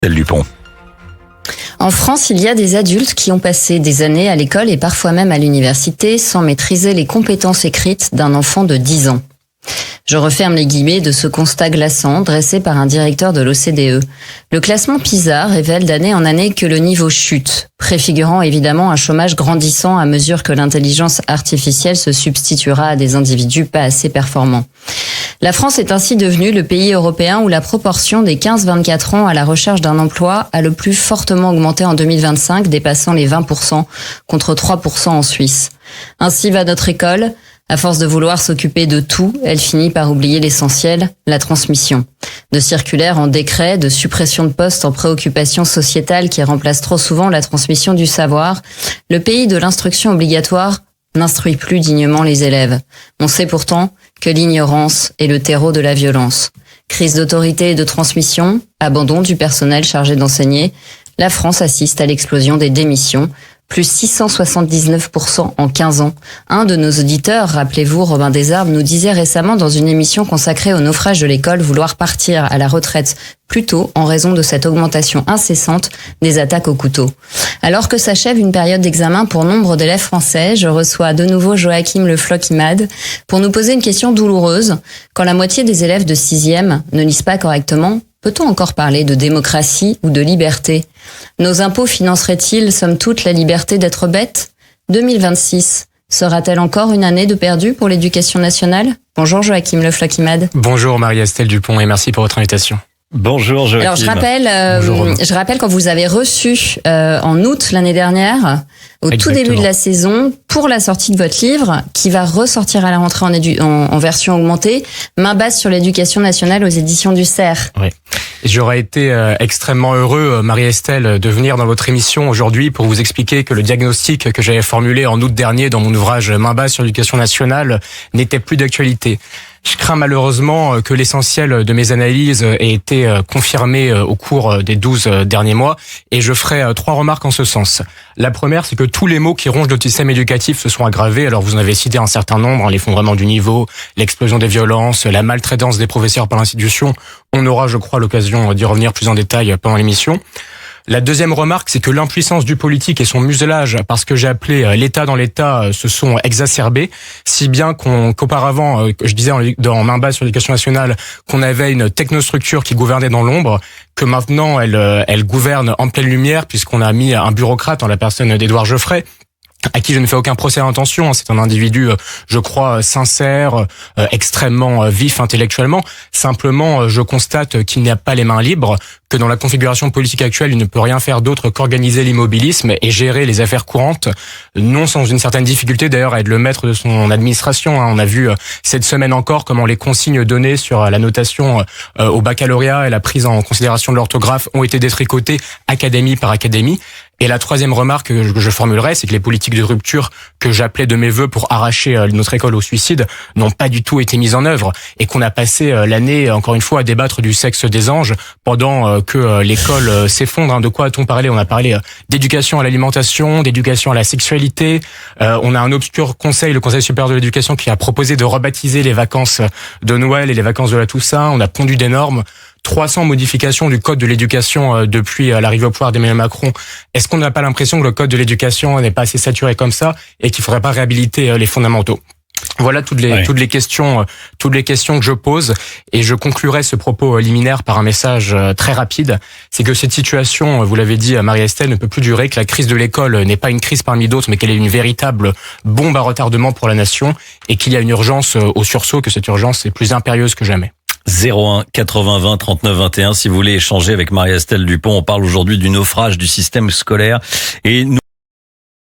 Dupont. En France, il y a des adultes qui ont passé des années à l'école et parfois même à l'université sans maîtriser les compétences écrites d'un enfant de 10 ans. Je referme les guillemets de ce constat glaçant dressé par un directeur de l'OCDE. Le classement PISA révèle d'année en année que le niveau chute, préfigurant évidemment un chômage grandissant à mesure que l'intelligence artificielle se substituera à des individus pas assez performants. La France est ainsi devenue le pays européen où la proportion des 15-24 ans à la recherche d'un emploi a le plus fortement augmenté en 2025, dépassant les 20% contre 3% en Suisse. Ainsi va notre école. À force de vouloir s'occuper de tout, elle finit par oublier l'essentiel, la transmission. De circulaires en décrets, de suppression de postes en préoccupations sociétales qui remplacent trop souvent la transmission du savoir, le pays de l'instruction obligatoire n'instruit plus dignement les élèves. On sait pourtant que l'ignorance est le terreau de la violence. Crise d'autorité et de transmission, abandon du personnel chargé d'enseigner, la France assiste à l'explosion des démissions, plus 679% en 15 ans. Un de nos auditeurs, rappelez-vous, Robin Desarbes, nous disait récemment dans une émission consacrée au naufrage de l'école vouloir partir à la retraite plus tôt en raison de cette augmentation incessante des attaques au couteau. Alors que s'achève une période d'examen pour nombre d'élèves français, je reçois de nouveau Joachim Le Floch-Imad pour nous poser une question douloureuse. Quand la moitié des élèves de 6e ne lisent pas correctement, peut-on encore parler de démocratie ou de liberté? Nos impôts financeraient-ils, somme toute, la liberté d'être bête? 2026 sera-t-elle encore une année de perdu pour l'éducation nationale? Bonjour Joachim Le Floch-Imad. Bonjour Marie-Estelle Dupont et merci pour votre invitation. Bonjour Joachim. Alors je rappelle quand vous avez reçu en août l'année dernière, au tout début de la saison, pour la sortie de votre livre, qui va ressortir à la rentrée en version augmentée, Main basse sur l'éducation nationale aux éditions du CERF. Oui. J'aurais été extrêmement heureux, Marie-Estelle, de venir dans votre émission aujourd'hui pour vous expliquer que le diagnostic que j'avais formulé en août dernier dans mon ouvrage Main basse sur l'éducation nationale n'était plus d'actualité. Je crains malheureusement que l'essentiel de mes analyses ait été confirmé au cours des 12 derniers mois et je ferai 3 remarques en ce sens. La première, c'est que tous les maux qui rongent notre système éducatif se sont aggravés. Alors vous en avez cité un certain nombre, l'effondrement du niveau, l'explosion des violences, la maltraitance des professeurs par l'institution. On aura, je crois, l'occasion d'y revenir plus en détail pendant l'émission. La deuxième remarque, c'est que l'impuissance du politique et son muselage, parce que j'ai appelé l'État dans l'État, se sont exacerbés, si bien qu'auparavant, je disais dans Main basse sur l'éducation nationale, qu'on avait une technostructure qui gouvernait dans l'ombre, que maintenant elle gouverne en pleine lumière, puisqu'on a mis un bureaucrate en la personne d'Édouard Geoffray, à qui je ne fais aucun procès d'intention. C'est un individu, je crois, sincère, extrêmement vif intellectuellement. Simplement, je constate qu'il n'a pas les mains libres, que dans la configuration politique actuelle, il ne peut rien faire d'autre qu'organiser l'immobilisme et gérer les affaires courantes, non sans une certaine difficulté d'ailleurs à être le maître de son administration. On a vu cette semaine encore comment les consignes données sur la notation au baccalauréat et la prise en considération de l'orthographe ont été détricotées académie par académie. Et la troisième remarque que je formulerai, c'est que les politiques de rupture que j'appelais de mes vœux pour arracher notre école au suicide n'ont pas du tout été mises en œuvre et qu'on a passé l'année, encore une fois, à débattre du sexe des anges pendant que l'école s'effondre. De quoi a-t-on parlé? On a parlé d'éducation à l'alimentation, d'éducation à la sexualité. On a un obscur conseil, le Conseil supérieur de l'éducation, qui a proposé de rebaptiser les vacances de Noël et les vacances de la Toussaint. On a pondu des normes. 300 modifications du code de l'éducation depuis l'arrivée au pouvoir d'Emmanuel Macron. Est-ce qu'on n'a pas l'impression que le code de l'éducation n'est pas assez saturé comme ça et qu'il faudrait pas réhabiliter les fondamentaux? Voilà toutes les questions que je pose, et je conclurai ce propos liminaire par un message très rapide. C'est que cette situation, vous l'avez dit Marie-Estelle, ne peut plus durer, que la crise de l'école n'est pas une crise parmi d'autres, mais qu'elle est une véritable bombe à retardement pour la nation, et qu'il y a une urgence au sursaut, que cette urgence est plus impérieuse que jamais. 01 80 20 39 21 si vous voulez échanger avec Marie-Estelle Dupont. On parle aujourd'hui du naufrage du système scolaire et nous